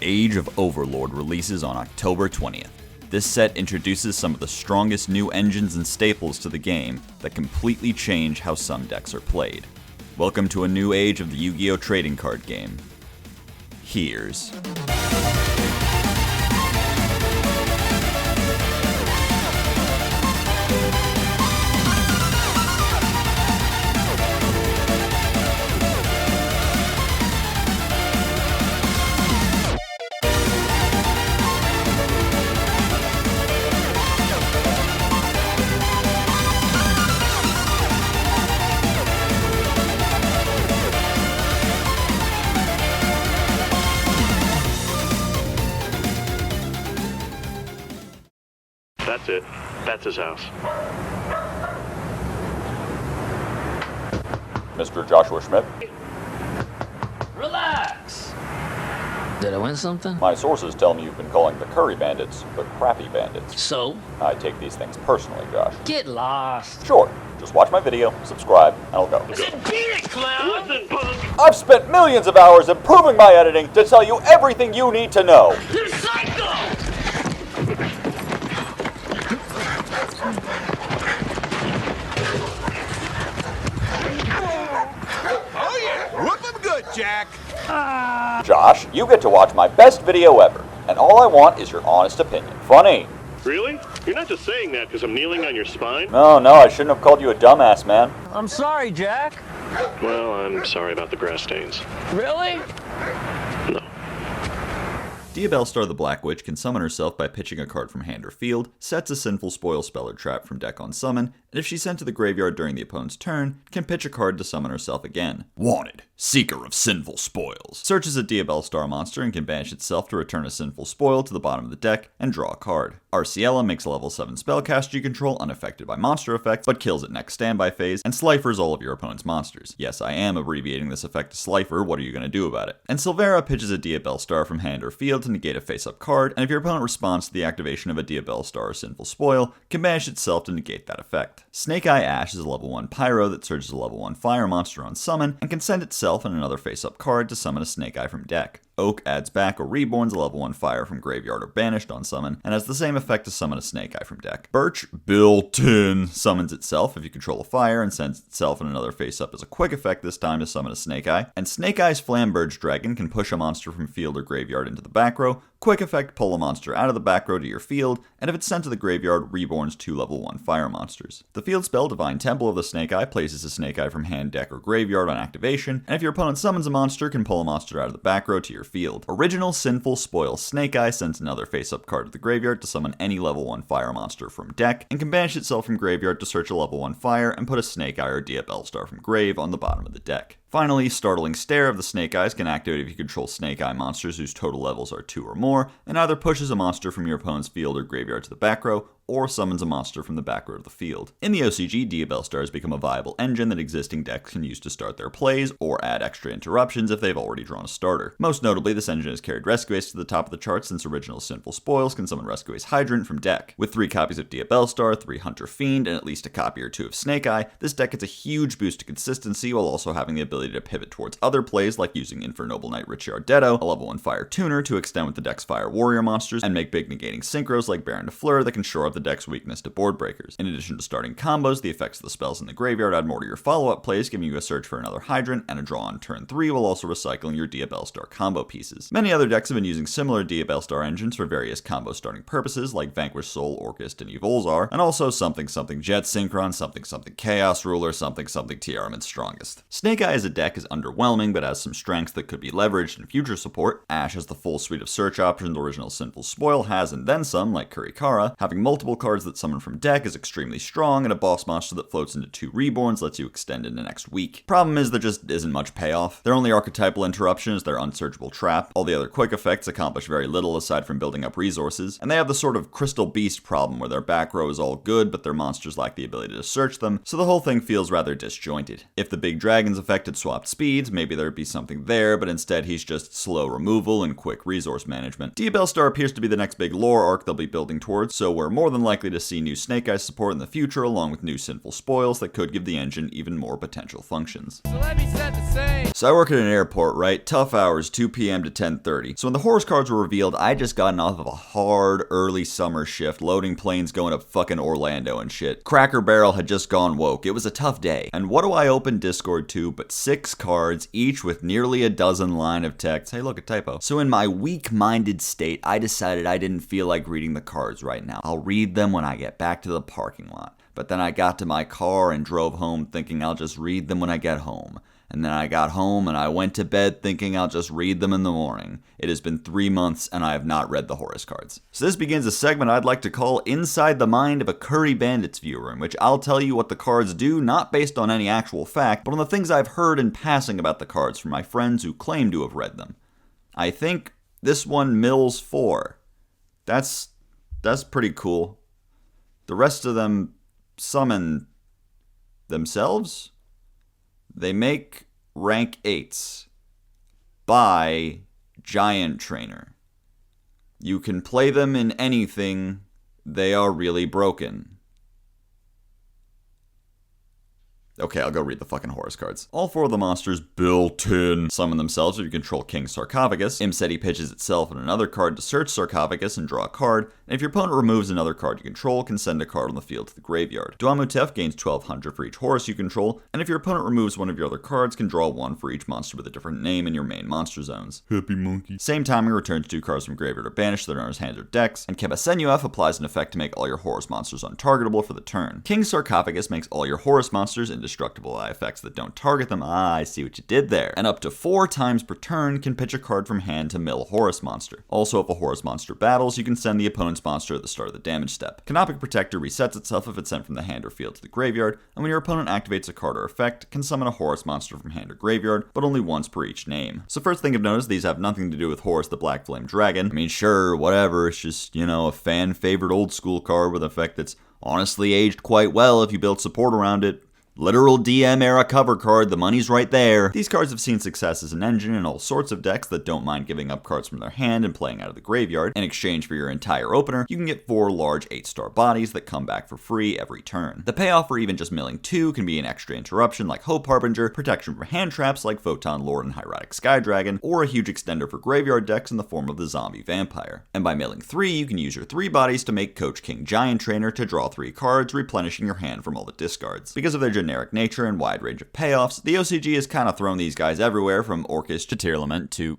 Age of Overlord releases on October 20th. This set introduces some of the strongest new engines and staples to the game that completely change how some decks are played. Welcome to a new age of the Yu-Gi-Oh! Trading card game. Here's... That's it. That's his house. Mr. Joshua Schmidt? Relax! Did I win something? My sources tell me you've been calling the Curry Bandits the Crappy Bandits. So? I take these things personally, Josh. Get lost. Sure. Just watch my video, subscribe, and I'll go. Then beat it, clown! Listen, punk! I've spent millions of hours improving my editing to tell you everything you need to know. You're psycho! Oh yeah, whoop 'em good, Jack. Josh, you get to watch my best video ever, and all I want is your honest opinion. Funny. Really? You're not just saying that because I'm kneeling on your spine? No, I shouldn't have called you a dumbass, man. I'm sorry, Jack. Well, I'm sorry about the grass stains. Really? No. Diabellstar the Black Witch can summon herself by pitching a card from hand or field, sets a Sinful Spoil spell or trap from deck on summon, and if she's sent to the graveyard during the opponent's turn, can pitch a card to summon herself again. Wanted, Seeker of Sinful Spoils. Searches a Diabellstar monster and can banish itself to return a Sinful Spoil to the bottom of the deck and draw a card. Arciella makes a level 7 spellcaster you control unaffected by monster effects, but kills it next standby phase, and Slifer's all of your opponent's monsters. Yes, I am abbreviating this effect to Slifer, what are you going to do about it? And Silvera pitches a Diabellstar from hand or field to negate a face-up card, and if your opponent responds to the activation of a Diabellstar or Sinful Spoil, can banish itself to negate that effect. Snake Eye Ash is a level 1 Pyro that searches a level 1 fire monster on summon, and can send itself and another face-up card to summon a Snake Eye from deck. Oak adds back or reborns a level 1 fire from graveyard or banished on summon, and has the same effect to summon a Snake Eye from deck. Birch, built-in, summons itself if you control a fire, and sends itself and another face-up as a quick effect this time to summon a Snake Eye. And Snake Eye's Flamberge Dragon can push a monster from field or graveyard into the back row, quick effect pull a monster out of the back row to your field, and if it's sent to the graveyard, reborns 2 level 1 fire monsters. The field spell Divine Temple of the Snake Eye places a Snake Eye from hand, deck, or graveyard on activation, and if your opponent summons a monster, can pull a monster out of the back row to your field. Original Sinful Spoil Snake Eye sends another face-up card to the graveyard to summon any level 1 fire monster from deck, and can banish itself from graveyard to search a level 1 fire and put a Snake Eye or Diabellstar from grave on the bottom of the deck. Finally, Startling Stare of the Snake Eyes can activate if you control Snake Eye monsters whose total levels are 2 or more, and either pushes a monster from your opponent's field or graveyard to the back row, or summons a monster from the back row of the field. In the OCG, Diabellstar has become a viable engine that existing decks can use to start their plays, or add extra interruptions if they've already drawn a starter. Most notably, this engine has carried Rescue Ace to the top of the charts since original Sinful Spoils can summon Rescue Ace Hydrant from deck. With 3 copies of Diabellstar, 3 Hunter Fiend, and at least a copy or 2 of Snake Eye, this deck gets a huge boost to consistency while also having the ability to pivot towards other plays like using Infernoble Knight Ricciardetto, a level 1 Fire Tuner, to extend with the deck's Fire Warrior monsters, and make big negating synchros like Baron de Fleur that can shore up the deck's weakness to board breakers. In addition to starting combos, the effects of the spells in the graveyard add more to your follow-up plays, giving you a search for another Hydrant and a draw on turn 3 while also recycling your Diabellstar combo pieces. Many other decks have been using similar Diabellstar engines for various combo starting purposes like Vanquish Soul, Orchist, and Evolzar, and also something Jet Synchron, something Chaos Ruler, something Tiaraman's Strongest. Snake Eye as a deck is underwhelming, but has some strengths that could be leveraged in future support. Ash has the full suite of search options original Sinful Spoil has, and then some, like Kurikara. Having multiple cards that summon from deck is extremely strong, and a boss monster that floats into 2 reborns lets you extend into next week. Problem is there just isn't much payoff. Their only archetypal interruption is their unsearchable trap. All the other quick effects accomplish very little aside from building up resources, and they have the sort of Crystal Beast problem where their back row is all good, but their monsters lack the ability to search them, so the whole thing feels rather disjointed. If the big dragon's effect had swapped speeds, maybe there'd be something there, but instead he's just slow removal and quick resource management. Diabellstar appears to be the next big lore arc they'll be building towards, so we're more than than likely to see new Snake Eyes support in the future, along with new sinful spoils that could give the engine even more potential functions. So let me set the scene. So I work at an airport, right? Tough hours, 2 p.m. to 10:30. So when the Horus cards were revealed, I just gotten off of a hard early summer shift, loading planes going to fucking Orlando and shit. Cracker Barrel had just gone woke. It was a tough day. And what do I open Discord to but 6 cards, each with nearly a dozen line of text. Hey, look, a typo. So in my weak-minded state, I decided I didn't feel like reading the cards right now. I'll read them when I get back to the parking lot. But then I got to my car and drove home thinking I'll just read them when I get home. And then I got home and I went to bed thinking I'll just read them in the morning. It has been 3 months and I have not read the Horus cards. So this begins a segment I'd like to call Inside the Mind of a Curry Bandits viewer, in which I'll tell you what the cards do, not based on any actual fact, but on the things I've heard in passing about the cards from my friends who claim to have read them. I think this one mills 4. That's pretty cool. The rest of them summon themselves? They make rank 8s by Giant Trainer. You can play them in anything. They are really broken. Okay, I'll go read the fucking Horus cards. All 4 of the monsters built in summon themselves if you control King Sarcophagus. Imseti pitches itself and another card to search Sarcophagus and draw a card, and if your opponent removes another card you control, can send a card on the field to the graveyard. Duamutef gains 1200 for each Horus you control, and if your opponent removes one of your other cards, can draw 1 for each monster with a different name in your main monster zones. Happy monkey. Same timing returns 2 cards from graveyard or banished that are in his hands or decks, and Kebasenuef applies an effect to make all your Horus monsters untargetable for the turn. King Sarcophagus makes all your Horus monsters indestructible by effects that don't target them. Ah, I see what you did there. And up to 4 times per turn can pitch a card from hand to mill a Horus monster. Also, if a Horus monster battles, you can send the opponent's monster at the start of the damage step. Canopic Protector resets itself if it's sent from the hand or field to the graveyard, and when your opponent activates a card or effect, can summon a Horus monster from hand or graveyard, but only once per each name. So first thing of note is these have nothing to do with Horus the Black Flame Dragon. I mean, sure, whatever, it's just, a fan favorite old school card with an effect that's honestly aged quite well if you build support around it. Literal DM era cover card, the money's right there. These cards have seen success as an engine in all sorts of decks that don't mind giving up cards from their hand and playing out of the graveyard. In exchange for your entire opener, you can get 4 large 8-star bodies that come back for free every turn. The payoff for even just milling 2 can be an extra interruption like Hope Harbinger, protection from hand traps like Photon Lord and Hieratic Sky Dragon, or a huge extender for graveyard decks in the form of the Zombie Vampire. And by milling 3, you can use your 3 bodies to make Coach King Giant Trainer to draw 3 cards, replenishing your hand from all the discards. Because of their generic nature and wide range of payoffs, the OCG has kind of thrown these guys everywhere, from Orcus to Tearlament to...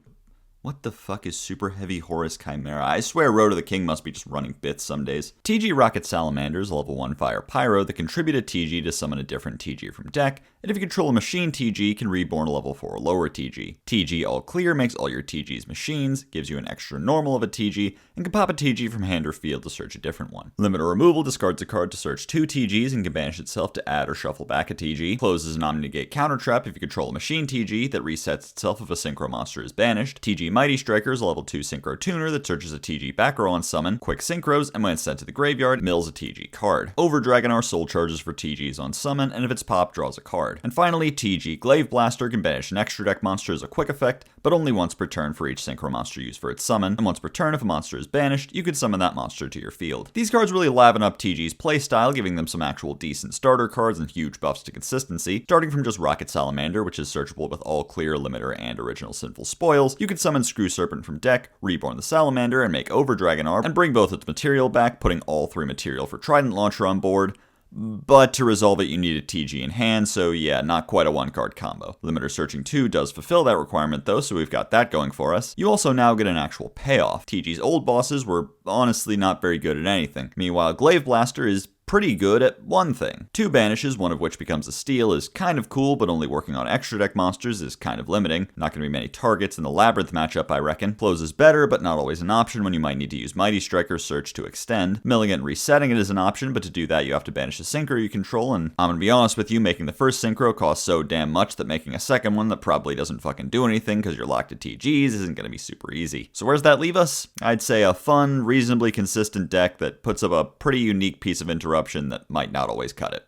What the fuck is Super Heavy Horus Chimera? I swear Road to the King must be just running bits some days. TG Rocket Salamander is a level 1 Fire Pyro that contribute a TG to summon a different TG from deck, and if you control a machine TG, can reborn a level 4 or lower TG. TG All Clear makes all your TGs machines, gives you an extra normal of a TG, and can pop a TG from hand or field to search a different one. Limit or Removal discards a card to search 2 TGs and can banish itself to add or shuffle back a TG. Closes an Omni-Negate Counter Trap if you control a machine TG that resets itself if a Synchro monster is banished. TG Mighty Striker is a level 2 Synchro Tuner that searches a TG back row on summon, quick synchros, and when it's sent to the graveyard, mills a TG card. Over Dragonar Soul charges for TGs on summon, and if it's popped, draws a card. And finally, TG Glaive Blaster can banish an extra deck monster as a quick effect, but only once per turn for each Synchro monster used for its summon, and once per turn if a monster is banished, you can summon that monster to your field. These cards really laven up TG's playstyle, giving them some actual decent starter cards and huge buffs to consistency. Starting from just Rocket Salamander, which is searchable with all clear, limiter, and original Sinful Spoils, you can summon Screw Serpent from deck, reborn the Salamander, and make Over Dragonar, and bring both its material back, putting all 3 material for Trident Launcher on board. But to resolve it, you need a TG in hand, so yeah, not quite a 1-card combo. Limiter Searching 2 does fulfill that requirement though, so we've got that going for us. You also now get an actual payoff. TG's old bosses were honestly not very good at anything. Meanwhile, Glaive Blaster is pretty good at one thing. 2 banishes, one of which becomes a steal, is kind of cool, but only working on extra deck monsters is kind of limiting. Not going to be many targets in the Labrynth matchup, I reckon. Close is better, but not always an option when you might need to use Mighty Striker's Search to extend. Milling it and resetting it is an option, but to do that you have to banish a Synchro you control, and I'm gonna be honest with you, making the first Synchro costs so damn much that making a second one that probably doesn't fucking do anything because you're locked to TGs isn't gonna be super easy. So where's that leave us? I'd say a fun, reasonably consistent deck that puts up a pretty unique piece of interruption that might not always cut it.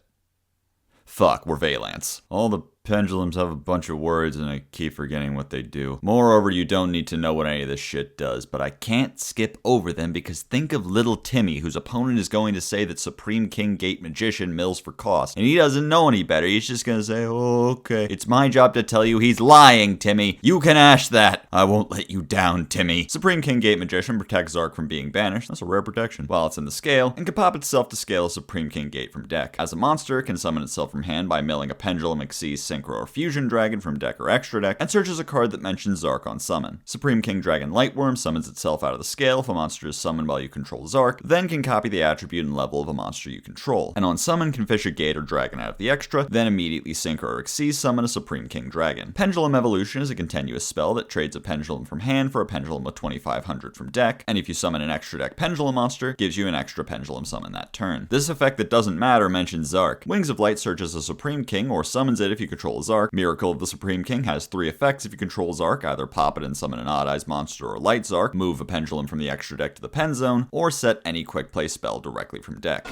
Fuck, we're Valance. All the Pendulums have a bunch of words and I keep forgetting what they do. Moreover, you don't need to know what any of this shit does, but I can't skip over them because think of little Timmy, whose opponent is going to say that Supreme King Gate Magician mills for cost, and he doesn't know any better. He's just gonna say, oh, okay. It's my job to tell you he's lying, Timmy. You can ash that. I won't let you down, Timmy. Supreme King Gate Magician protects Zark from being banished. That's a rare protection. While it's in the scale, and can pop itself to scale a Supreme King Gate from deck. As a monster, it can summon itself from hand by milling a Pendulum, Xyz, Synchro, or Fusion Dragon from deck or extra deck, and searches a card that mentions Zark on summon. Supreme King Dragon Lightworm summons itself out of the scale if a monster is summoned while you control Zark, then can copy the attribute and level of a monster you control, and on summon can fish a Gate or Dragon out of the extra, then immediately Synchro or Xyz summon a Supreme King Dragon. Pendulum Evolution is a continuous spell that trades a Pendulum from hand for a Pendulum with 2500 from deck, and if you summon an extra deck Pendulum monster, gives you an extra Pendulum summon that turn. This effect that doesn't matter mentions Zark. Wings of Light searches a Supreme King or summons it if you control Zark. Miracle of the Supreme King has 3 effects if you control Zark, either pop it and summon an Odd Eyes monster or Light Zark, move a Pendulum from the extra deck to the pen zone, or set any quick play spell directly from deck.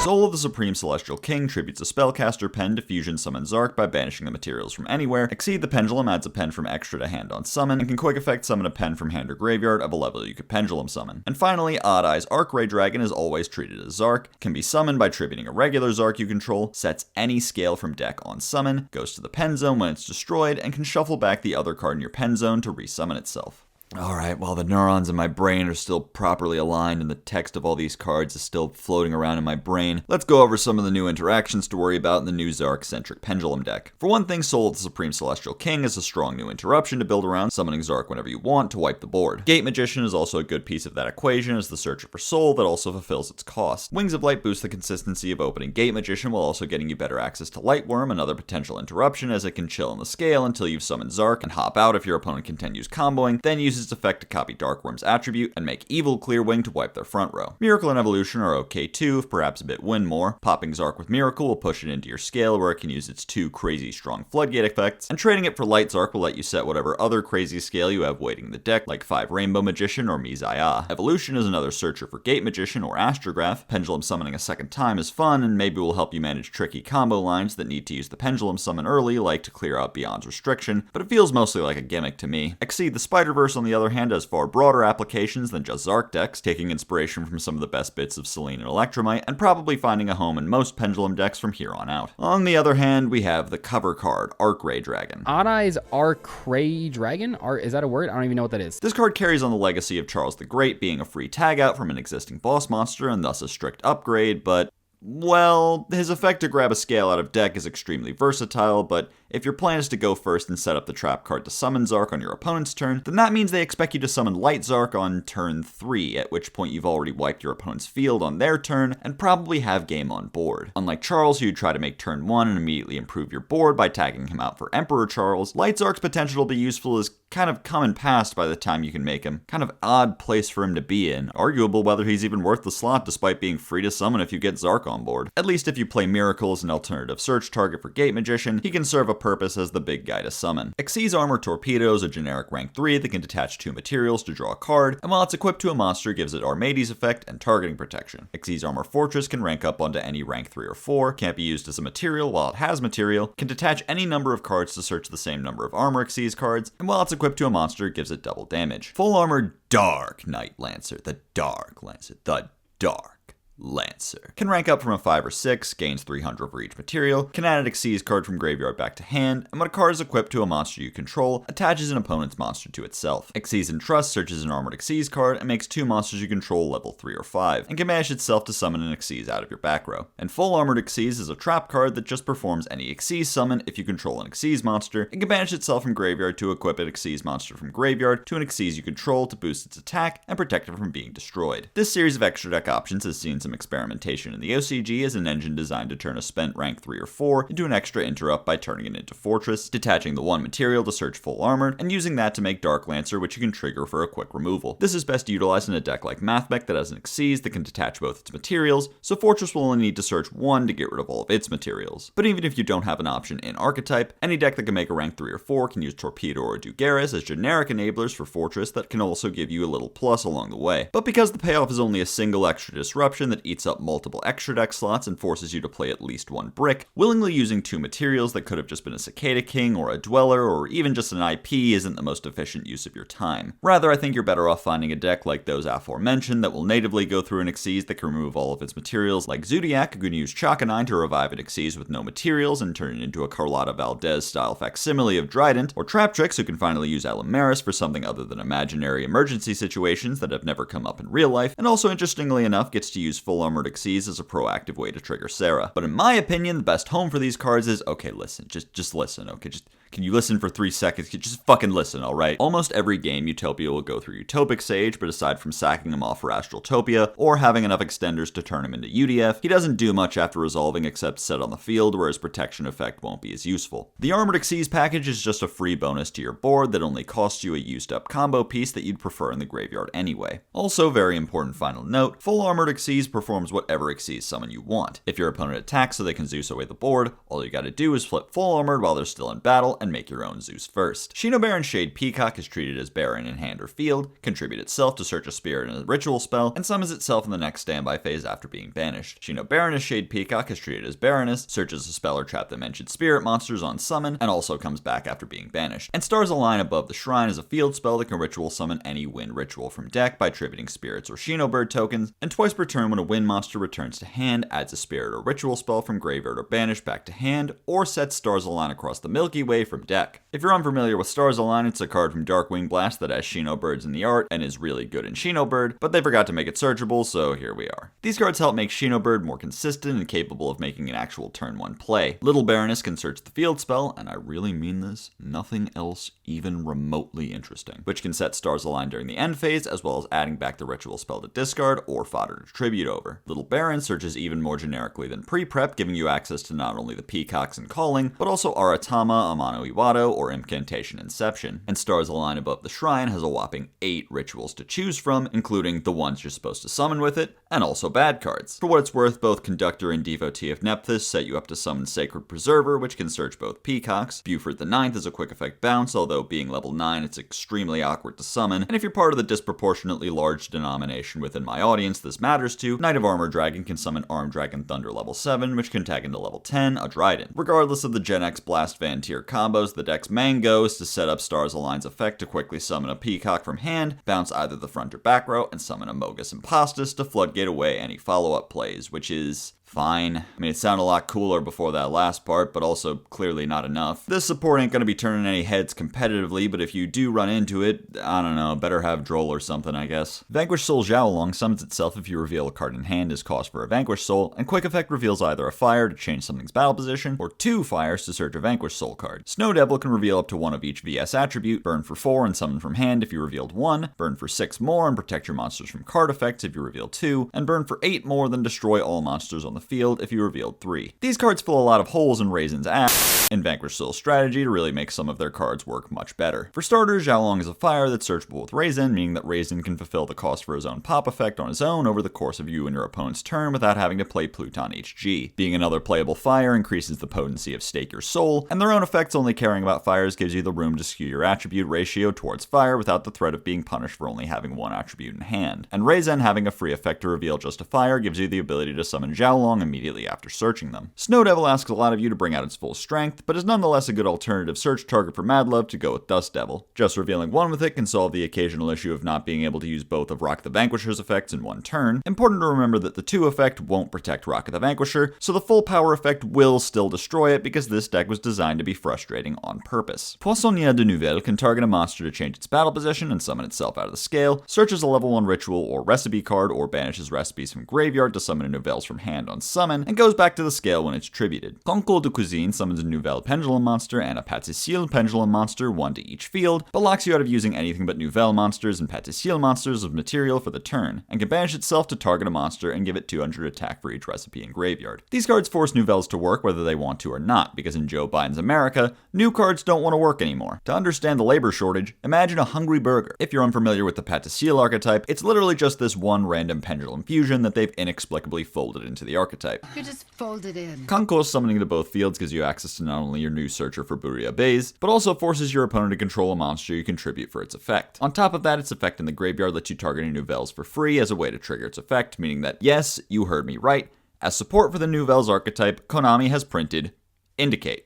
Soul of the Supreme Celestial King tributes a spellcaster pen to fusion summon Zark by banishing the materials from anywhere. Exceed the Pendulum adds a pen from extra to hand on summon, and can quick effect summon a pen from hand or graveyard of a level you could Pendulum summon. And finally, Odd Eyes Archray Dragon is always treated as Zark, can be summoned by tributing a regular Zark you control, sets any scale from deck on summon, goes to the pen zone when it's destroyed, and can shuffle back the other card in your pen zone to resummon itself. Alright, while the neurons in my brain are still properly aligned and the text of all these cards is still floating around in my brain, let's go over some of the new interactions to worry about in the new Zark-centric Pendulum deck. For one thing, Soul of the Supreme Celestial King is a strong new interruption to build around, summoning Zark whenever you want to wipe the board. Gate Magician is also a good piece of that equation as the searcher for Soul that also fulfills its cost. Wings of Light boosts the consistency of opening Gate Magician while also getting you better access to Lightworm, another potential interruption, as it can chill in the scale until you've summoned Zark and hop out if your opponent continues comboing, then uses its effect to copy Darkworm's attribute and make Evil Clearwing to wipe their front row. Miracle and Evolution are okay too, if perhaps a bit win more. Popping Zark with Miracle will push it into your scale where it can use its 2 crazy strong Floodgate effects, and trading it for Light Zark will let you set whatever other crazy scale you have waiting in the deck, like 5 Rainbow Magician or Mizaya. Evolution is another searcher for Gate Magician or Astrograph. Pendulum summoning a second time is fun and maybe will help you manage tricky combo lines that need to use the Pendulum summon early, like to clear out Beyond's restriction, but it feels mostly like a gimmick to me. Exceed the Spider-Verse, on the other hand, has far broader applications than just Zark decks, taking inspiration from some of the best bits of Selene and Electromite, and probably finding a home in most Pendulum decks from here on out. On the other hand, we have the cover card, Archray Dragon. Odd Eyes Archray Dragon? Is that a word? I don't even know what that is. This card carries on the legacy of Charles the Great being a free tag out from an existing boss monster and thus a strict upgrade, but well, his effect to grab a scale out of deck is extremely versatile, but if your plan is to go first and set up the trap card to summon Zark on your opponent's turn, then that means they expect you to summon Light Zark on turn 3, at which point you've already wiped your opponent's field on their turn and probably have game on board. Unlike Charles, who you'd try to make turn 1 and immediately improve your board by tagging him out for Emperor Charles, Light Zark's potential to be useful is kind of come and past by the time you can make him. Kind of odd place for him to be in. Arguable whether he's even worth the slot despite being free to summon if you get Zark on board. At least if you play Miracle as an alternative search target for Gate Magician, he can serve a purpose as the big guy to summon. Xyz Armor Torpedo is a generic rank 3 that can detach 2 materials to draw a card, and while it's equipped to a monster, gives it Armades effect and targeting protection. Xyz Armor Fortress can rank up onto any rank 3 or 4, can't be used as a material while it has material, can detach any number of cards to search the same number of Armor Xyz cards, and while it's equipped to a monster, gives it double damage. Full Armor Dark Knight Lancer, the Dark Lancer, the Dark Lancer. Can rank up from a 5 or 6, gains 300 for each material, can add an Xyz card from graveyard back to hand, and when a card is equipped to a monster you control, attaches an opponent's monster to itself. Xyz Entrust searches an armored Xyz card and makes 2 monsters you control level 3 or 5, and can manage itself to summon an Xyz out of your back row. And Full Armored Xyz is a trap card that just performs any Xyz summon if you control an Xyz monster, and can banish itself from graveyard to equip an Xyz monster from graveyard to an Xyz you control to boost its attack and protect it from being destroyed. This series of extra deck options has seen some experimentation in the OCG as an engine designed to turn a spent rank 3 or 4 into an extra interrupt by turning it into Fortress, detaching the 1 material to search Full Armored, and using that to make Dark Lancer, which you can trigger for a quick removal. This is best utilized in a deck like Mathmech that has an Xyz that can detach both its materials, so Fortress will only need to search 1 to get rid of all of its materials. But even if you don't have an option in Archetype, any deck that can make a rank 3 or 4 can use Torpedo or Dugaris as generic enablers for Fortress that can also give you a little plus along the way. But because the payoff is only a single extra disruption that that eats up multiple extra deck slots and forces you to play at least one brick, willingly using 2 materials that could have just been a Cicada King or a Dweller or even just an IP isn't the most efficient use of your time. Rather, I think you're better off finding a deck like those aforementioned that will natively go through an Xyz that can remove all of its materials, like Zodiac, who can use Chakanine to revive an Xyz with no materials and turn it into a Carlotta Valdez style facsimile of Trident, or Traptrix, who can finally use Alameris for something other than imaginary emergency situations that have never come up in real life, and also interestingly enough gets to use full armored Xyz as a proactive way to trigger Sarah. But in my opinion, the best home for these cards is, okay, listen, just listen, okay, can you listen for 3 seconds? Just fucking listen, alright? Almost every game, Utopia will go through Utopic Sage, but aside from sacking him off for Astraltopia, or having enough extenders to turn him into UDF, he doesn't do much after resolving except set on the field, where his protection effect won't be as useful. The Armored Xyz package is just a free bonus to your board that only costs you a used up combo piece that you'd prefer in the graveyard anyway. Also, very important final note, full Armored Xyz performs whatever Xyz summon you want. If your opponent attacks so they can Zeus away the board, all you gotta do is flip full armored while they're still in battle and make your own Zeus first. Shino Baron Shade Peacock is treated as Baron in hand or field, contribute itself to search a spirit in a ritual spell, and summons itself in the next standby phase after being banished. Shino Baroness Shade Peacock is treated as Baroness, searches a spell or trap that mentions spirit monsters on summon, and also comes back after being banished. And Stars Align Above the Shrine is a field spell that can ritual summon any wind ritual from deck by tributing spirits or Shino Bird tokens, and twice per turn when a wind monster returns to hand, adds a spirit or ritual spell from graveyard or banished back to hand, or sets Stars Align across the Milky Way from deck. If you're unfamiliar with Stars Align, it's a card from Darkwing Blast that has Shino Birds in the art and is really good in Shino Bird, but they forgot to make it searchable, so here we are. These cards help make Shino Bird more consistent and capable of making an actual turn 1 play. Little Baroness can search the field spell, and I really mean this, nothing else even remotely interesting, which can set Stars Align during the end phase, as well as adding back the ritual spell to discard or fodder to tribute over. Little Baron searches even more generically than pre-prep, giving you access to not only the Peacocks and Calling, but also Aratama, Amano Iwado, or Incantation Inception. And Stars Align Above the Shrine has a whopping 8 rituals to choose from, including the ones you're supposed to summon with it, and also bad cards. For what it's worth, both Conductor and Devotee of Nephthys set you up to summon Sacred Preserver, which can search both Peacocks. Buford the Ninth is a quick effect bounce, although being level 9, it's extremely awkward to summon, and if you're part of the disproportionately large denomination within my audience this matters to, Knight of Armor Dragon can summon Armed Dragon Thunder level 7, which can tag into level 10, a Dryden. Regardless of the Gen X Blast Van tier combos, the deck's main go is to set up Stars Align's effect to quickly summon a Peacock from hand, bounce either the front or back row, and summon a Mogus Impostus to floodgate away any follow-up plays, which is fine. I mean, it sounded a lot cooler before that last part, but also clearly not enough. This support ain't gonna be turning any heads competitively, but if you do run into it, I don't know, better have Droll or something, I guess. Vanquish Soul Xiaolong summons itself if you reveal a card in hand as cost for a Vanquish Soul, and Quick Effect reveals either a fire to change something's battle position, or 2 fires to search a Vanquish Soul card. Snow Devil can reveal up to 1 of each VS attribute, burn for 4 and summon from hand if you revealed 1, burn for 6 more and protect your monsters from card effects if you reveal 2, and burn for 8 more then destroy all monsters on the field if you revealed 3. These cards fill a lot of holes in Raisin's ass in Vanquish Soul's strategy to really make some of their cards work much better. For starters, Xiaolong is a fire that's searchable with Raisin, meaning that Raisin can fulfill the cost for his own pop effect on his own over the course of you and your opponent's turn without having to play Pluton HG. Being another playable fire increases the potency of Stake Your Soul, and their own effects only caring about fires gives you the room to skew your attribute ratio towards fire without the threat of being punished for only having 1 attribute in hand. And Raisin having a free effect to reveal just a fire gives you the ability to summon Xiaolong immediately after searching them. Snow Devil asks a lot of you to bring out its full strength, but is nonetheless a good alternative search target for Mad Love to go with Dust Devil. Just revealing 1 with it can solve the occasional issue of not being able to use both of Rock the Vanquisher's effects in 1 turn. Important to remember that the 2 effect won't protect Rock the Vanquisher, so the full power effect will still destroy it because this deck was designed to be frustrating on purpose. Poissonnière de Nouvelles can target a monster to change its battle position and summon itself out of the scale, searches a level 1 ritual or recipe card, or banishes recipes from graveyard to summon a Nouvelles from hand on summon, and goes back to the scale when it's tributed. Concours de Cuisine summons a Nouvelle Pendulum monster and a Pâtissier Pendulum monster, 1 to each field, but locks you out of using anything but Nouvelle monsters and Pâtissier monsters of material for the turn, and can banish itself to target a monster and give it 200 attack for each recipe in graveyard. These cards force Nouvelles to work whether they want to or not, because in Joe Biden's America, new cards don't want to work anymore. To understand the labor shortage, imagine a hungry burger. If you're unfamiliar with the Pâtissier archetype, it's literally just this one random pendulum fusion that they've inexplicably folded into the archetype. archetype. You just fold it in. Concourse summoning to both fields gives you access to not only your new searcher for Buria Bays, but also forces your opponent to control a monster you contribute for its effect. On top of that, its effect in the graveyard lets you target a Nouvelles for free as a way to trigger its effect, meaning that, yes, you heard me right, as support for the Nouvelles archetype, Konami has printed Indicate.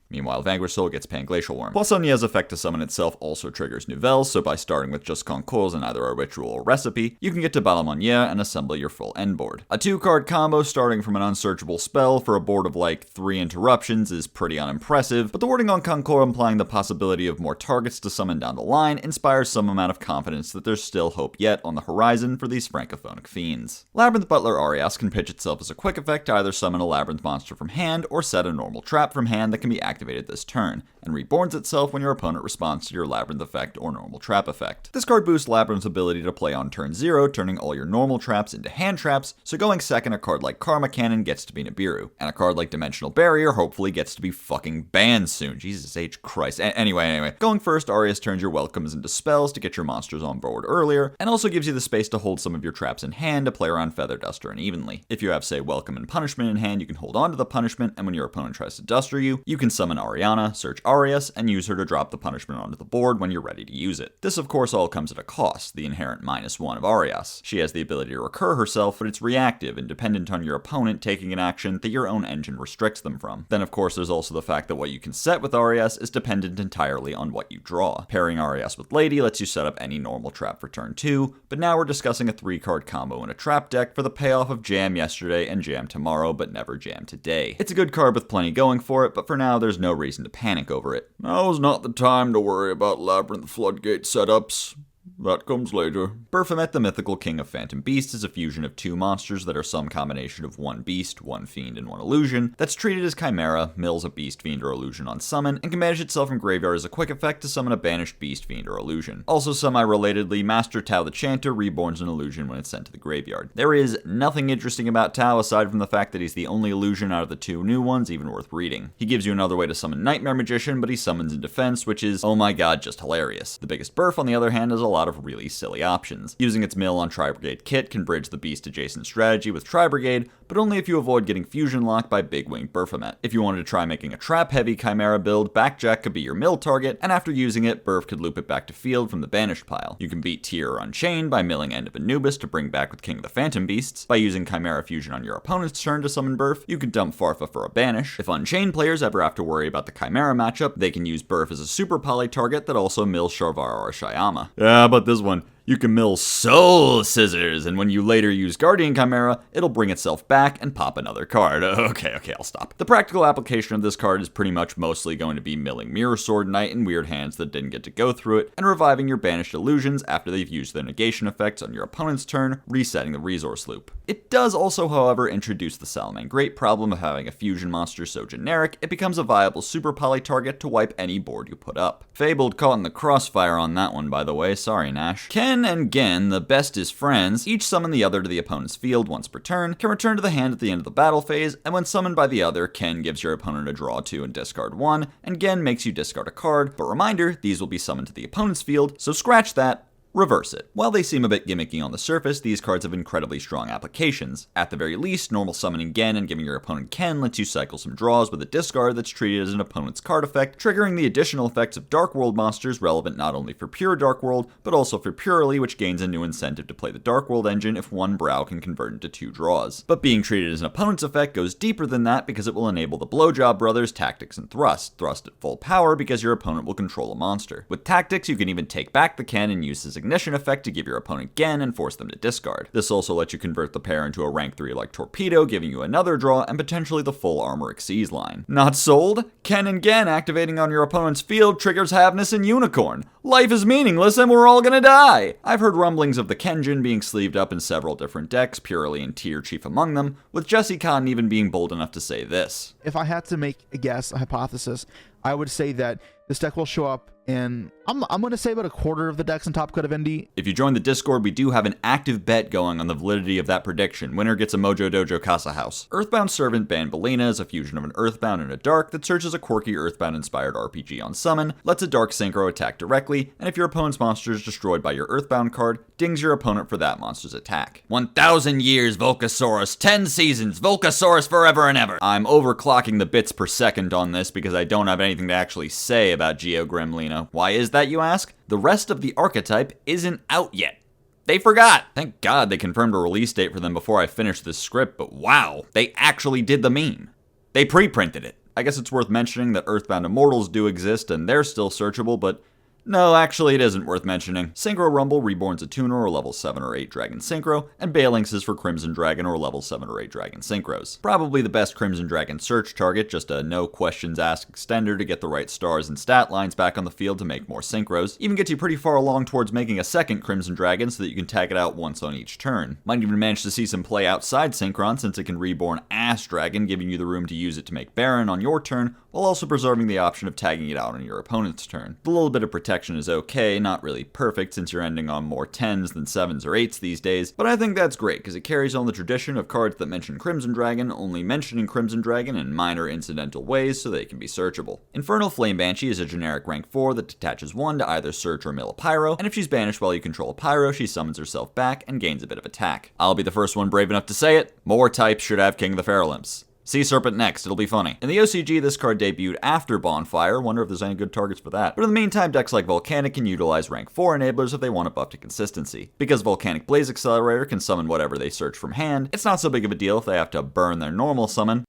Meanwhile, Vanquish Soul gets Panglacial Worm. Poissonier's effect to summon itself also triggers Nouvelles, so by starting with just Concours and either a ritual or recipe, you can get to Balamonier and assemble your full end board. A 2-card combo starting from an unsearchable spell for a board of like 3 interruptions is pretty unimpressive, but the wording on Concours implying the possibility of more targets to summon down the line inspires some amount of confidence that there's still hope yet on the horizon for these francophonic fiends. Labrynth Butler Arias can pitch itself as a quick effect to either summon a Labrynth monster from hand or set a normal trap from hand that can be activated this turn, and reborns itself when your opponent responds to your Labrynth effect or normal trap effect. This card boosts Labrynth's ability to play on turn 0, turning all your normal traps into hand traps, so going second a card like Karma Cannon gets to be Nibiru, and a card like Dimensional Barrier hopefully gets to be fucking banned soon. Jesus H. Christ. Anyway. Going first, Arias turns your welcomes into spells to get your monsters on board earlier, and also gives you the space to hold some of your traps in hand to play around Feather Duster unevenly. If you have, say, Welcome and Punishment in hand, you can hold on to the punishment, and when your opponent tries to duster you, you can summon Ariana, search Arias, and use her to drop the punishment onto the board when you're ready to use it. This of course all comes at a cost, the inherent -1 of Arias. She has the ability to recur herself, but it's reactive and dependent on your opponent taking an action that your own engine restricts them from. Then of course there's also the fact that what you can set with Arias is dependent entirely on what you draw. Pairing Arias with Lady lets you set up any normal trap for turn 2, but now we're discussing a 3-card combo in a trap deck for the payoff of Jam yesterday and Jam tomorrow, but never Jam today. It's a good card with plenty going for it, but for now there's no reason to panic over it. Now's not the time to worry about Labrynth Floodgate setups. That comes later. Baphomet, the mythical king of phantom beasts, is a fusion of 2 monsters that are some combination of 1 beast, 1 fiend, and 1 illusion, that's treated as Chimera, mills a beast, fiend, or illusion on summon, and can manage itself from graveyard as a quick effect to summon a banished beast, fiend, or illusion. Also semi-relatedly, Master Tau the Chanter reborns an illusion when it's sent to the graveyard. There is nothing interesting about Tau aside from the fact that he's the only illusion out of the 2 new ones even worth reading. He gives you another way to summon Nightmare Magician, but he summons in defense, which is, oh my god, just hilarious. The biggest burf, on the other hand, has a lot of really silly options. Using its mill on Tri-Brigade Kit can bridge the beast adjacent strategy with Tri-Brigade, but only if you avoid getting fusion locked by Big Wing Baphomet. If you wanted to try making a trap-heavy Chimera build, Backjack could be your mill target, and after using it, Burf could loop it back to field from the banished pile. You can beat Tyr Unchained by milling End of Anubis to bring back with King of the Phantom Beasts. By using Chimera Fusion on your opponent's turn to summon Burf, you can dump Farfa for a banish. If Unchained players ever have to worry about the Chimera matchup, they can use Burf as a super poly target that also mills Sharvar or Shyama. Yeah, but this one, you can mill Soul Scissors, and when you later use Guardian Chimera, it'll bring itself back and pop another card. Okay, I'll stop. The practical application of this card is pretty much mostly going to be milling Mirror Sword Knight in weird hands that didn't get to go through it, and reviving your banished illusions after they've used their negation effects on your opponent's turn, resetting the resource loop. It does also, however, introduce the Salamangreat problem of having a fusion monster so generic, it becomes a viable super poly target to wipe any board you put up. Fabled caught in the crossfire on that one, by the way, sorry Nash. Ken and Gen, the bestest friends, each summon the other to the opponent's field once per turn, can return to the hand at the end of the battle phase, and when summoned by the other, Ken gives your opponent a draw 2 and discard 1, and Gen makes you discard a card, but reminder, these will be summoned to the opponent's field, so scratch that. Reverse it. While they seem a bit gimmicky on the surface, these cards have incredibly strong applications. At the very least, normal summoning Gen and giving your opponent Ken lets you cycle some draws with a discard that's treated as an opponent's card effect, triggering the additional effects of Dark World monsters relevant not only for pure Dark World, but also for Purely, which gains a new incentive to play the Dark World engine if one brow can convert into 2 draws. But being treated as an opponent's effect goes deeper than that because it will enable the Blowjob Brothers Tactics and Thrust at full power because your opponent will control a monster. With Tactics, you can even take back the Ken and use his ignition effect to give your opponent Gen and force them to discard. This also lets you convert the pair into a rank 3 like Torpedo, giving you another draw and potentially the full Armor Xyz line. Not sold? Ken and Gen activating on your opponent's field triggers Havness and Unicorn. Life is meaningless and we're all gonna die! I've heard rumblings of the Kenjin being sleeved up in several different decks, Purely and Tyr chief among them, with Jesse Cotton even being bold enough to say this. If I had to make a guess, a hypothesis, I would say that this deck will show up in I'm going to say about a quarter of the decks in Top Cut of Indy. If you join the Discord, we do have an active bet going on the validity of that prediction. Winner gets a Mojo Dojo Casa House. Earthbound Servant Ban Balena is a fusion of an Earthbound and a Dark that searches a quirky Earthbound-inspired RPG on summon, lets a Dark Synchro attack directly, and if your opponent's monster is destroyed by your Earthbound card, dings your opponent for that monster's attack. 1,000 years, Volcasaurus. 10 seasons, Volcasaurus forever and ever. I'm overclocking the bits per second on this because I don't have anything to actually say about Geogrim. Why is that, you ask? The rest of the archetype isn't out yet. They forgot. Thank God they confirmed a release date for them before I finished this script, but wow, they actually did the meme. They pre-printed it. I guess it's worth mentioning that Earthbound Immortals do exist and they're still searchable, but no, actually it isn't worth mentioning. Synchro Rumble reborns a tuner or level 7 or 8 Dragon Synchro, and Balinx is for Crimson Dragon or level 7 or 8 Dragon Synchros. Probably the best Crimson Dragon search target, just a no questions asked extender to get the right stars and stat lines back on the field to make more Synchros. Even gets you pretty far along towards making a second Crimson Dragon so that you can tag it out once on each turn. Might even manage to see some play outside Synchron since it can reborn Ass Dragon, giving you the room to use it to make Baron on your turn, while also preserving the option of tagging it out on your opponent's turn. The little bit of protection is okay, not really perfect since you're ending on more 10s than 7s or 8s these days, but I think that's great because it carries on the tradition of cards that mention Crimson Dragon only mentioning Crimson Dragon in minor incidental ways so they can be searchable. Infernal Flame Banshee is a generic rank 4 that detaches 1 to either search or mill a pyro, and if she's banished while you control a pyro, she summons herself back and gains a bit of attack. I'll be the first one brave enough to say it, more types should have King of the Fairlimps. Sea Serpent next, it'll be funny. In the OCG, this card debuted after Bonfire, wonder if there's any good targets for that. But in the meantime, decks like Volcanic can utilize rank 4 enablers if they want a buff to consistency. Because Volcanic Blaze Accelerator can summon whatever they search from hand, it's not so big of a deal if they have to burn their normal summon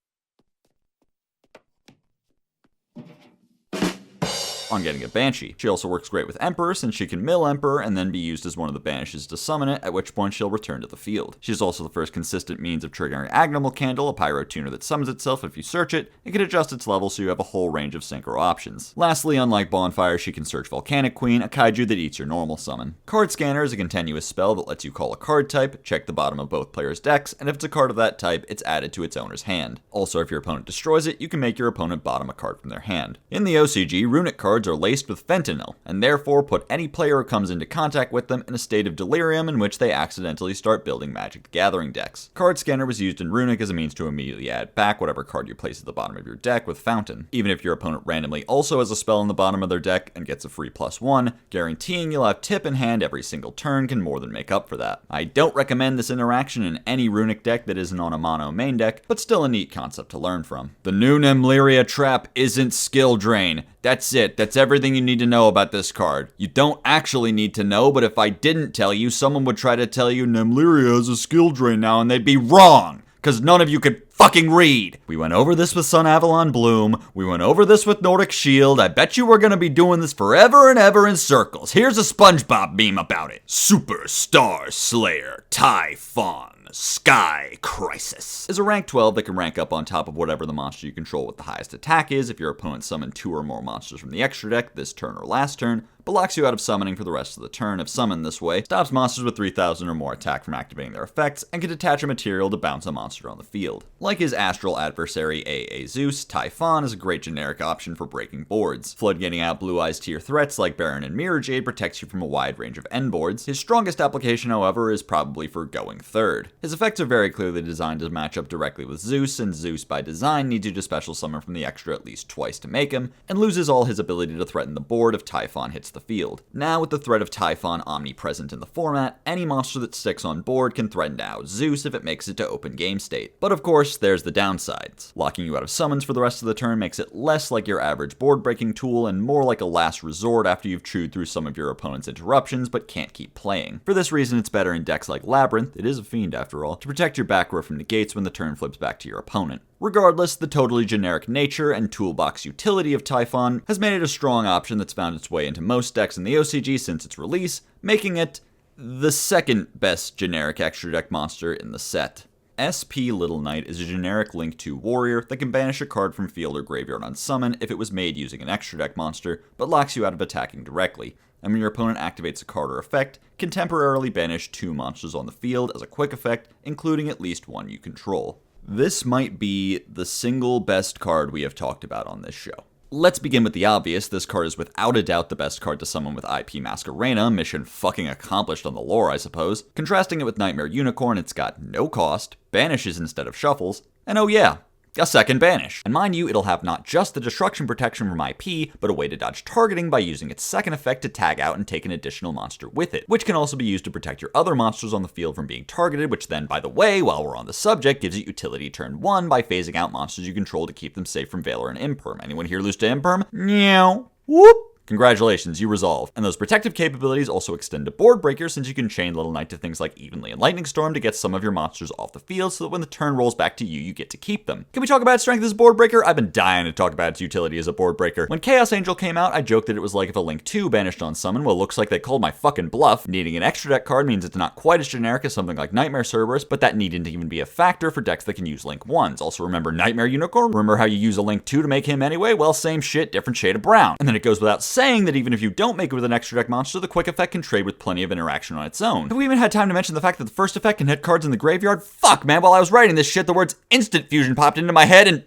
on getting a Banshee. She also works great with Emperor since she can mill Emperor and then be used as one of the banishes to summon it, at which point she'll return to the field. She's also the first consistent means of triggering Agnimal Candle, a pyro tuner that summons itself if you search it, and can adjust its level so you have a whole range of synchro options. Lastly, unlike Bonfire, she can search Volcanic Queen, a kaiju that eats your normal summon. Card Scanner is a continuous spell that lets you call a card type, check the bottom of both players' decks, and if it's a card of that type, it's added to its owner's hand. Also, if your opponent destroys it, you can make your opponent bottom a card from their hand. In the OCG, runic cards are laced with fentanyl, and therefore put any player who comes into contact with them in a state of delirium in which they accidentally start building Magic the Gathering decks. Card Scanner was used in Runic as a means to immediately add back whatever card you place at the bottom of your deck with Fountain. Even if your opponent randomly also has a spell in the bottom of their deck and gets a free +1, guaranteeing you'll have tip in hand every single turn can more than make up for that. I don't recommend this interaction in any Runic deck that isn't on a mono main deck, but still a neat concept to learn from. The new Nemlyria trap isn't skill drain. That's it. That's everything you need to know about this card. You don't actually need to know, but if I didn't tell you, someone would try to tell you Nemlyria has a skill drain now, and they'd be wrong, because none of you could fucking read. We went over this with Sun Avalon Bloom. We went over this with Nordic Shield. I bet you we're gonna be doing this forever and ever in circles. Here's a SpongeBob meme about it. Superstar Slayer Typhon Sky Crisis is a rank 12 that can rank up on top of whatever the monster you control with the highest attack is if your opponent summoned 2 or more monsters from the extra deck this turn or last turn, but locks you out of summoning for the rest of the turn if summoned this way, stops monsters with 3,000 or more attack from activating their effects, and can detach a material to bounce a monster on the field. Like his astral adversary AA Zeus, Typhon is a great generic option for breaking boards. Floodgating out Blue Eyes tier threats like Baron and Mirror Jade protects you from a wide range of end boards. His strongest application, however, is probably for going third. His effects are very clearly designed to match up directly with Zeus, and Zeus by design needs you to special summon from the extra at least twice to make him, and loses all his ability to threaten the board if Typhon hits the field. Now, with the threat of Typhon omnipresent in the format, any monster that sticks on board can threaten to out Zeus if it makes it to open game state. But of course, there's the downsides. Locking you out of summons for the rest of the turn makes it less like your average board breaking tool and more like a last resort after you've chewed through some of your opponent's interruptions but can't keep playing. For this reason, it's better in decks like Labrynth, it is a fiend after all, to protect your back row from negates when the turn flips back to your opponent. Regardless, the totally generic nature and toolbox utility of Typhon has made it a strong option that's found its way into most decks in the OCG since its release, making it the second best generic extra deck monster in the set. SP Little Knight is a generic Link 2 warrior that can banish a card from field or graveyard on summon if it was made using an extra deck monster, but locks you out of attacking directly, and when your opponent activates a card or effect, can temporarily banish 2 monsters on the field as a quick effect, including at least one you control. This might be the single best card we have talked about on this show. Let's begin with the obvious. This card is without a doubt the best card to summon with IP Masquerena. Mission fucking accomplished on the lore, I suppose. Contrasting it with Nightmare Unicorn, it's got no cost, banishes instead of shuffles, and oh yeah, a second banish. And mind you, it'll have not just the destruction protection from IP, but a way to dodge targeting by using its second effect to tag out and take an additional monster with it, which can also be used to protect your other monsters on the field from being targeted, which then, by the way, while we're on the subject, gives you utility turn 1 by phasing out monsters you control to keep them safe from Valor and Imperm. Anyone here lose to Imperm? Meow. Whoop. Congratulations, you resolved. And those protective capabilities also extend to Board Breaker, since you can chain Little Knight to things like Evenly and Lightning Storm to get some of your monsters off the field so that when the turn rolls back to you, you get to keep them. Can we talk about its strength as a Board Breaker? I've been dying to talk about its utility as a Board Breaker. When Chaos Angel came out, I joked that it was like if a Link 2 banished on summon. Well, looks like they called my fucking bluff. Needing an extra deck card means it's not quite as generic as something like Nightmare Cerberus, but that needn't even be a factor for decks that can use Link 1s. Also remember Nightmare Unicorn? Remember how you use a Link 2 to make him anyway? Well, same shit, different shade of brown. And then it goes without saying that even if you don't make it with an extra deck monster, the quick effect can trade with plenty of interaction on its own. Have we even had time to mention the fact that the first effect can hit cards in the graveyard? Fuck, man, while I was writing this shit, the words instant fusion popped into my head and...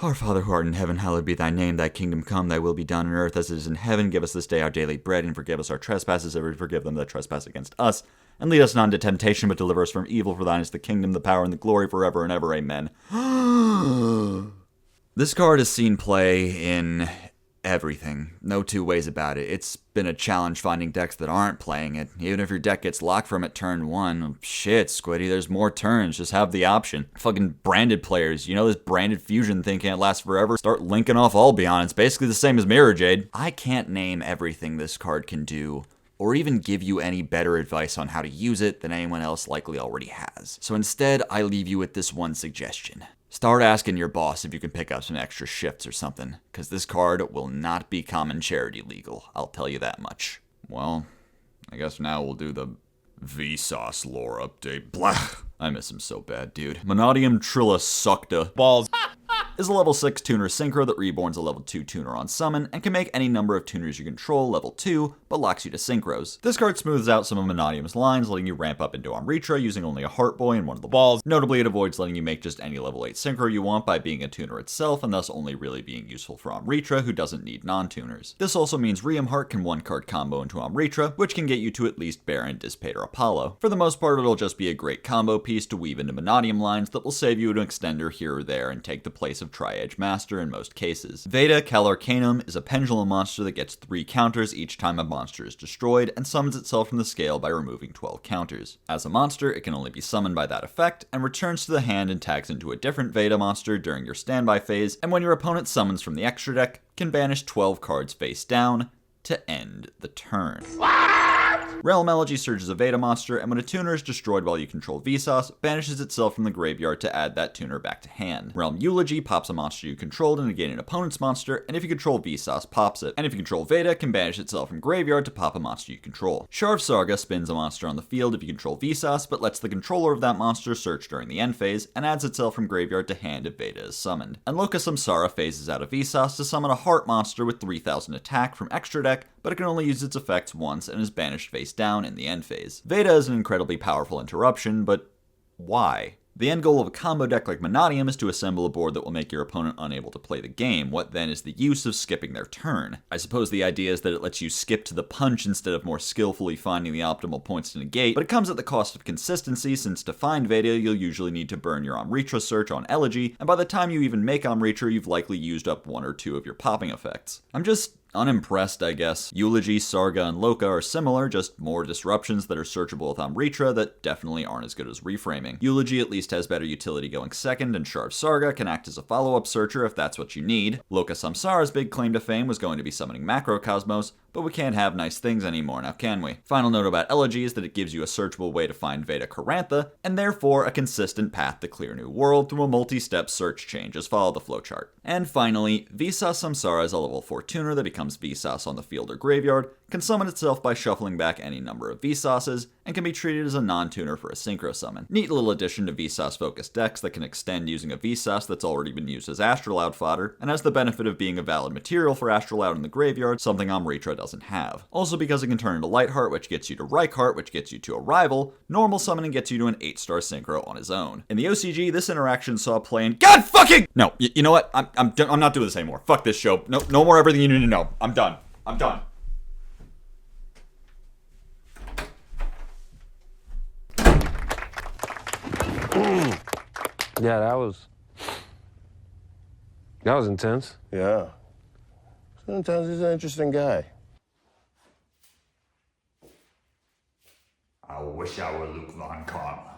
Our Father who art in heaven, hallowed be thy name, thy kingdom come, thy will be done on earth as it is in heaven. Give us this day our daily bread, and forgive us our trespasses, as we forgive them that trespass against us. And lead us not into temptation, but deliver us from evil, for thine is the kingdom, the power, and the glory forever and ever. Amen. This card has seen play in everything. No two ways about it. It's been a challenge finding decks that aren't playing it. Even if your deck gets locked from it turn 1, shit, Squiddy, there's more turns. Just have the option. Fucking branded players. You know this branded fusion thing can't last forever? Start linking off Albion. It's basically the same as Mirror Jade. I can't name everything this card can do, or even give you any better advice on how to use it than anyone else likely already has. So instead, I leave you with this one suggestion. Start asking your boss if you can pick up some extra shifts or something, because this card will not be common charity legal, I'll tell you that much. Well, I guess now we'll do the Vsauce lore update. Blah! I miss him so bad, dude. Manadium Trillisucta Balls. is a level 6 tuner synchro that reborns a level 2 tuner on summon, and can make any number of tuners you control level 2, but locks you to synchros. This card smooths out some of Manadium's lines, letting you ramp up into Amritra using only a Heart Boy and one of the balls. Notably, it avoids letting you make just any level 8 synchro you want by being a tuner itself, and thus only really being useful for Amritra, who doesn't need non-tuners. This also means Riem Heart can one-card combo into Amritra, which can get you to at least Baron, Dissipate, or Apollo. For the most part, it'll just be a great combo piece to weave into Manadium lines that will save you an extender here or there and take the place of Tri-Edge Master in most cases. Veda Calarcanum is a pendulum monster that gets 3 counters each time a monster is destroyed, and summons itself from the scale by removing 12 counters. As a monster, it can only be summoned by that effect, and returns to the hand and tags into a different Veda monster during your standby phase, and when your opponent summons from the extra deck, can banish 12 cards face down to end the turn. Realm Elegy Surge is a Veda monster, and when a tuner is destroyed while you control Vsauce, banishes itself from the graveyard to add that tuner back to hand. Realm Eulogy pops a monster you controlled and negate an opponent's monster, and if you control Vsauce, pops it. And if you control Veda, can banish itself from graveyard to pop a monster you control. Sharv Sarga spins a monster on the field if you control Vsauce, but lets the controller of that monster search during the end phase, and adds itself from graveyard to hand if Veda is summoned. And Loka Samsara phases out of Vsauce to summon a Heart monster with 3000 attack from extra deck, but it can only use its effects once and is banished face down in the end phase. Veda is an incredibly powerful interruption, but why? The end goal of a combo deck like Manadium is to assemble a board that will make your opponent unable to play the game. What then is the use of skipping their turn? I suppose the idea is that it lets you skip to the punch instead of more skillfully finding the optimal points to negate, but it comes at the cost of consistency, since to find Veda you'll usually need to burn your Amritra search on Elegy, and by the time you even make Amritra you've likely used up 1 or 2 of your popping effects. I'm just unimpressed, I guess. Eulogy, Sarga, and Loka are similar, just more disruptions that are searchable with Amritra that definitely aren't as good as reframing. Eulogy at least has better utility going second, and Sharv Sarga can act as a follow-up searcher if that's what you need. Loka Samsara's big claim to fame was going to be summoning Macrocosmos, but we can't have nice things anymore now, can we? Final note about Elegy is that it gives you a searchable way to find Veda Carantha, and therefore a consistent path to clear New World through a multi-step search chain. Just follow the flowchart. And finally, Vsauce Samsara is a level 4 tuner that becomes Vsauce on the field or graveyard, can summon itself by shuffling back any number of Vsauces, and can be treated as a non-tuner for a synchro summon. Neat little addition to Vsauce-focused decks that can extend using a Vsauce that's already been used as Astrolaud fodder, and has the benefit of being a valid material for Astrolaud in the graveyard, something Amritra doesn't have. Also because it can turn into Lightheart, which gets you to Reichheart, which gets you to a rival, normal summoning gets you to an 8-star synchro on his own. In the OCG, this interaction saw playing God fucking! No, you know what? I'm not doing this anymore. Fuck this show. No more everything you need to know. I'm done. Yeah, that was intense. Yeah. Sometimes he's an interesting guy. I wish I were LukeVonKarma.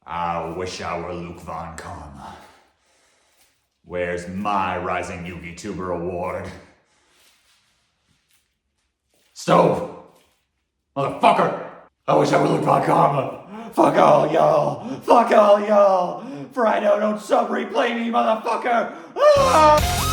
I wish I were LukeVonKarma. Where's my Rising Yugi Tuber Award? Stove! Motherfucker! I wish I were LukeVonKarma. Fuck all y'all! Fuck all y'all! For I don't sub-replay me, motherfucker! Ah!